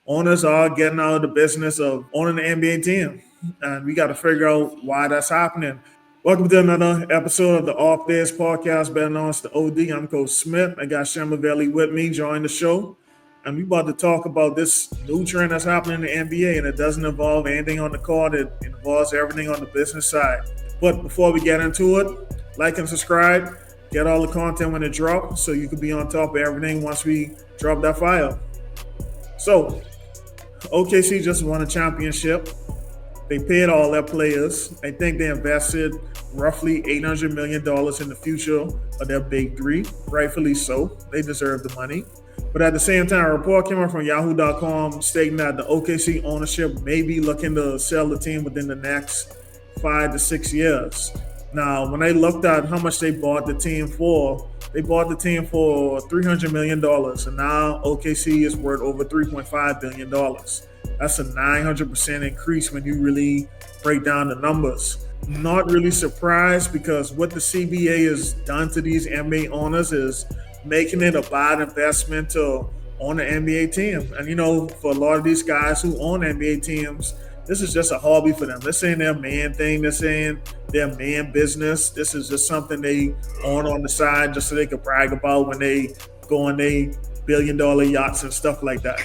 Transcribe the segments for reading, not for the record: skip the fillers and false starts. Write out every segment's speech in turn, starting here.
owners are getting out of the business of owning the NBA team. And we got to figure out why that's happening. Welcome to another episode of the Off Days podcast, better known as the OD. I'm Coach Smith. I got Shem Valley with me, join the show. And we about to talk about this new trend that's happening in the NBA, and it doesn't involve anything on the court. It involves everything on the business side. But before we get into it, like and subscribe. Get all the content when it drops so you can be on top of everything once we drop that file. So, OKC just won a championship. They paid all their players. I think they invested roughly $800 million in the future of their big three. Rightfully so. They deserve the money. But at the same time, a report came out from Yahoo.com stating that the OKC ownership may be looking to sell the team within the next 5 to 6 years. Now, when they looked at how much they bought the team for, they bought the team for $300 million. And now OKC is worth over $3.5 billion. That's a 900% increase when you really break down the numbers. Not really surprised because what the CBA has done to these NBA owners is making it a bad investment to own an NBA team. And, for a lot of these guys who own NBA teams, this is just a hobby for them. This ain't their main thing. This ain't their main business. This is just something they own on the side just so they can brag about when they go on their billion-dollar yachts and stuff like that.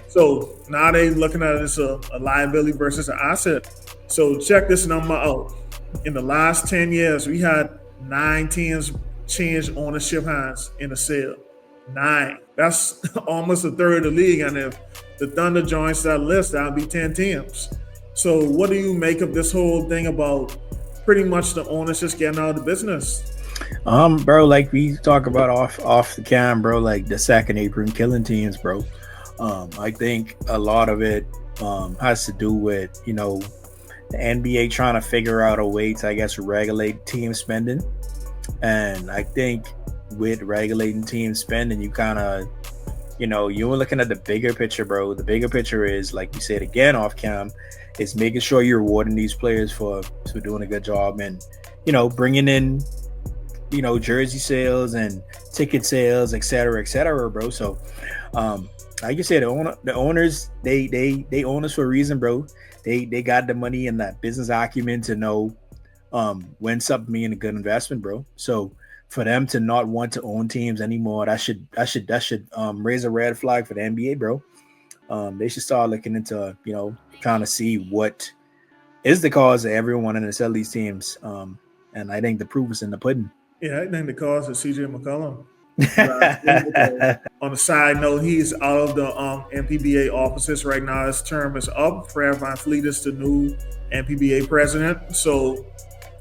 So now they looking at it as a liability versus an asset. So check this number out. In the last 10 years, we had 9 teams change ownership hands in a sale. 9. That's almost a third of the league. And if the Thunder joins that list, that'll be 10 teams. So what do you make of this whole thing about pretty much the owners just getting out of the business? Bro, like we talk about off the cam, bro, like the second apron killing teams, bro. I think a lot of it has to do with, the NBA trying to figure out a way to, I guess, regulate team spending. And I think with regulating team spending, you kind of, you're looking at the bigger picture, bro. The bigger picture is, like you said again off cam, is making sure you're rewarding these players for doing a good job and, bringing in, jersey sales and ticket sales, et cetera, bro. So, like you said, the owners, they own us for a reason, bro. They got the money and that business acumen to know when something being a good investment, bro. So for them to not want to own teams anymore, that should raise a red flag for the NBA, bro. They should start looking into, trying to see what is the cause of everyone wanting to sell these teams. And I think the proof is in the pudding. Yeah, I think the cause is CJ McCollum. On a side note, he's out of the NPBA offices right now. His term is up. Fred VanVleet is the new NPBA president. So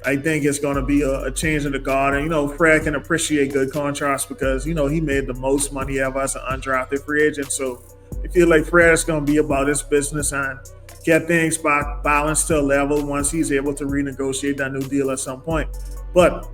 I think it's going to be a change in the guard. And, Fred can appreciate good contracts because, he made the most money ever as an undrafted free agent. So I feel like Fred is going to be about his business and get things back balanced to a level once he's able to renegotiate that new deal at some point. But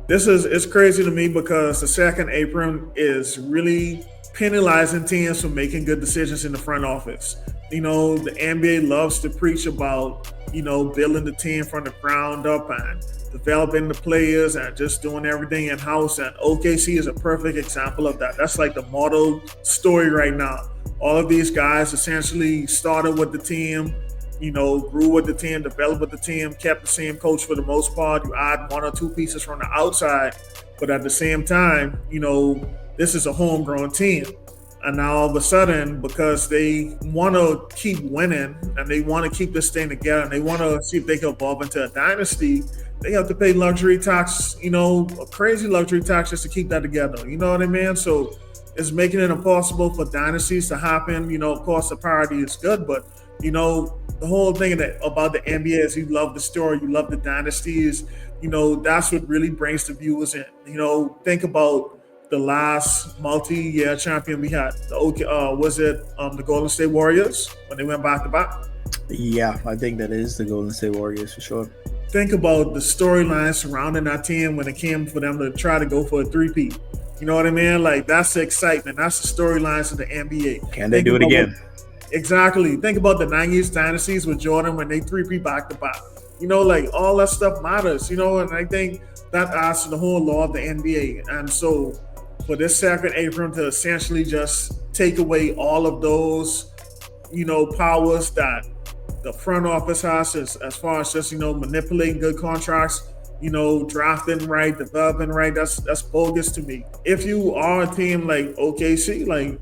it's crazy to me because the second apron is really penalizing teams for making good decisions in the front office. The NBA loves to preach about, building the team from the ground up and developing the players and just doing everything in-house. And OKC is a perfect example of that. That's like the model story right now. All of these guys essentially started with the team, grew with the team, developed with the team, kept the same coach for the most part. You add 1 or 2 pieces from the outside, but at the same time, this is a homegrown team. And now all of a sudden, because they want to keep winning and they want to keep this thing together and they want to see if they can evolve into a dynasty, they have to pay luxury tax, a crazy luxury tax just to keep that together. You know what I mean? So it's making it impossible for dynasties to happen. Of course, the parity is good, but, the whole thing about the NBA is you love the story, you love the dynasties, that's what really brings the viewers in. Think about the last multi-year champion we had. The Golden State Warriors when they went back to back? Yeah, I think that is the Golden State Warriors for sure. Think about the storyline surrounding that team when it came for them to try to go for a three-peat. You know what I mean? Like, that's the excitement. That's the storylines of the NBA. Can they do it again? Exactly. Think about the 90s dynasties with Jordan when they three-peat back-to-back. All that stuff matters, and I think that adds to the whole law of the NBA. And so for this second apron to essentially just take away all of those powers that the front office has as far as just manipulating good contracts, drafting right, developing right. That's bogus to me. If you are a team like OKC, like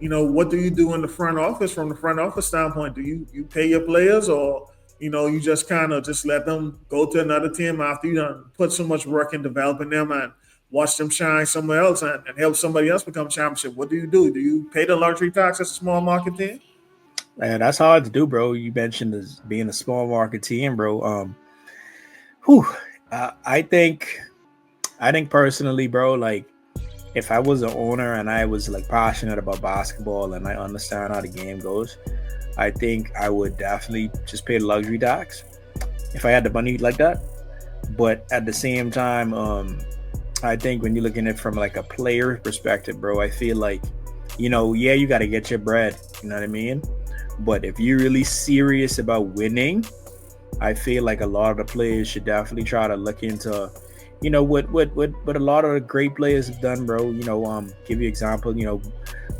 what do you do in the front office from the front office standpoint? Do you pay your players, or you just kind of just let them go to another team after you done put so much work in developing them and watch them shine somewhere else and help somebody else become championship? What do you do? Do you pay the luxury tax as a small market team? And that's hard to do, bro. You mentioned as being a small market team, bro. Whew, I think personally, bro, like if I was an owner and I was like passionate about basketball and I understand how the game goes, I think I would definitely just pay the luxury tax if I had the money like that. But at the same time, I think when you're looking at it from like a player perspective, bro, I feel like, yeah, you got to get your bread. You know what I mean? But if you're really serious about winning, I feel like a lot of the players should definitely try to look into, what a lot of the great players have done, bro. Give you example,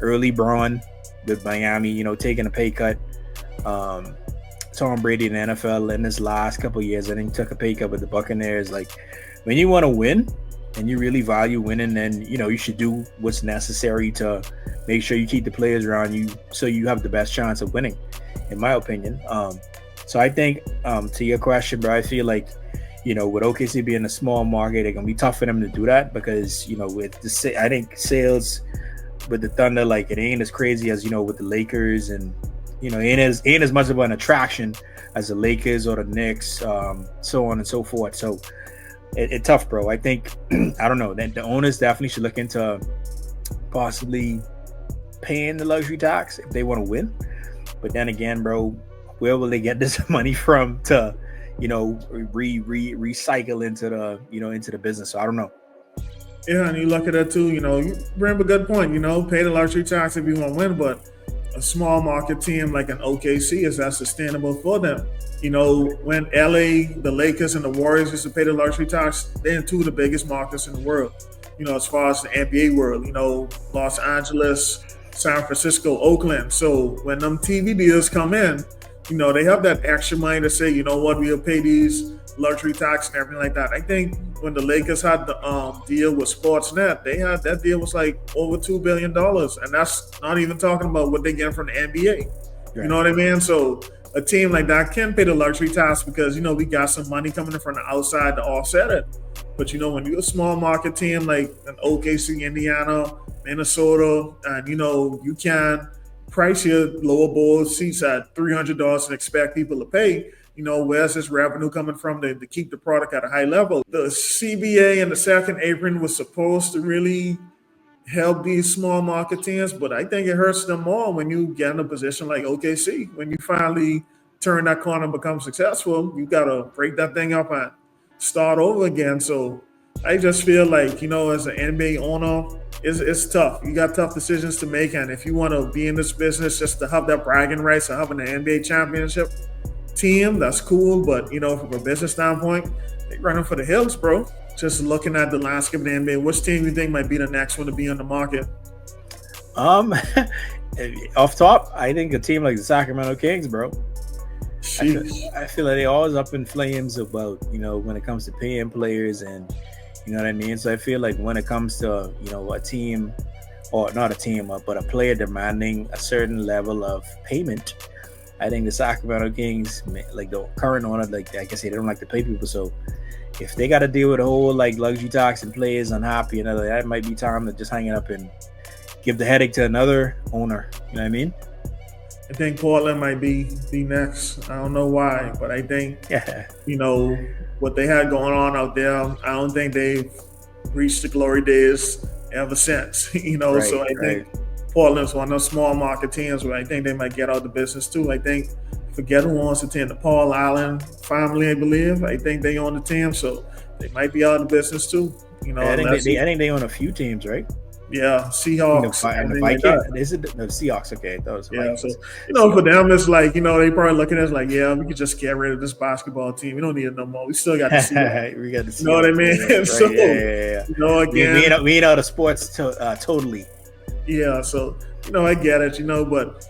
early Braun with Miami, taking a pay cut. Tom Brady in the NFL in his last couple of years, I think took a pay cut with the Buccaneers. Like when you want to win and you really value winning, then you should do what's necessary to make sure you keep the players around you so you have the best chance of winning, in my opinion. So I think to your question, bro, I feel like with OKC being a small market, it's gonna be tough for them to do that because with I think sales with the Thunder, like it ain't as crazy as with the Lakers, and ain't as much of an attraction as the Lakers or the Knicks, so on and so forth. So it's tough, bro. I think I don't know that the owners definitely should look into possibly paying the luxury tax if they want to win. But then again, bro, where will they get this money from to recycle into the business? So I don't know. Yeah, and you look at that too. You bring up a good point. Pay the luxury tax if you want to win, but a small market team like an OKC, is that sustainable for them? When LA, the Lakers, and the Warriors used to pay the luxury tax, they're in two of the biggest markets in the world. As far as the NBA world, Los Angeles, San Francisco, Oakland. So when them TV deals come in, they have that extra money to say, we'll pay these luxury tax and everything like that. I think when the Lakers had the deal with Sportsnet, they had that deal was like over $2 billion. And that's not even talking about what they get from the NBA. Right. You know what I mean? So a team like that can pay the luxury tax because, we got some money coming in from the outside to offset it. But, when you're a small market team like an OKC, Indiana, Minnesota, and, you can price your lower bowl seats at $300 and expect people to pay, where's this revenue coming from to keep the product at a high level? The CBA and the second apron was supposed to really help these small market teams, but I think it hurts them more when you get in a position like OKC. When you finally turn that corner and become successful, you got to break that thing up and start over again. So I just feel like, as an NBA owner, it's tough. You got tough decisions to make. And if you want to be in this business just to have that bragging rights of having an NBA championship team, that's cool. But, from a business standpoint, they're running for the hills, bro. Just looking at the landscape of the NBA, which team you think might be the next one to be on the market? Off top, I think a team like the Sacramento Kings, bro. I feel like they're always up in flames about, when it comes to paying players and, you know what I mean? So I feel like when it comes to, a team, or not a team, but a player demanding a certain level of payment, I think the Sacramento Kings, like the current owner, like I say, they don't like to pay people. So if they got to deal with a whole like luxury tax and players unhappy and other, that might be time to just hang it up and give the headache to another owner. You know what I mean? I think Portland might be next. I don't know why, but I think, what they had going on out there, I don't think they've reached the glory days ever since, Right, so I think Portland's one of those small market teams where I think they might get out of the business too. I think, forget who owns the team, the Paul Allen family, I believe. I think they own the team, so they might be out of the business too. I think they own a few teams, right? Yeah, Seahawks. And the Vikings. Is it the Seahawks? Okay, those. Yeah, so for them, it's like they probably looking at it like, yeah, we could just get rid of this basketball team. We don't need it no more. We still got the Seahawks. We got the Seahawks. You know what I mean? Right. So yeah. Again, we ain't out of sports totally. Yeah, so I get it. But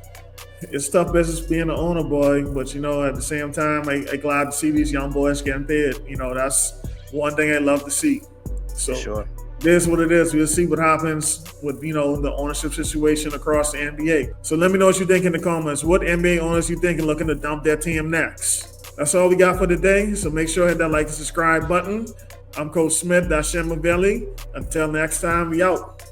it's tough business being an owner, boy. But at the same time, I glad to see these young boys getting paid. That's one thing I love to see. For So sure. it is what it is. We'll see what happens with the ownership situation across the NBA. So let me know what you think in the comments. What NBA owners you think are looking to dump their team next? That's all we got for today. So make sure to hit that like and subscribe button. I'm Coach Smith. That's Shem Mavelli. Until next time, we out.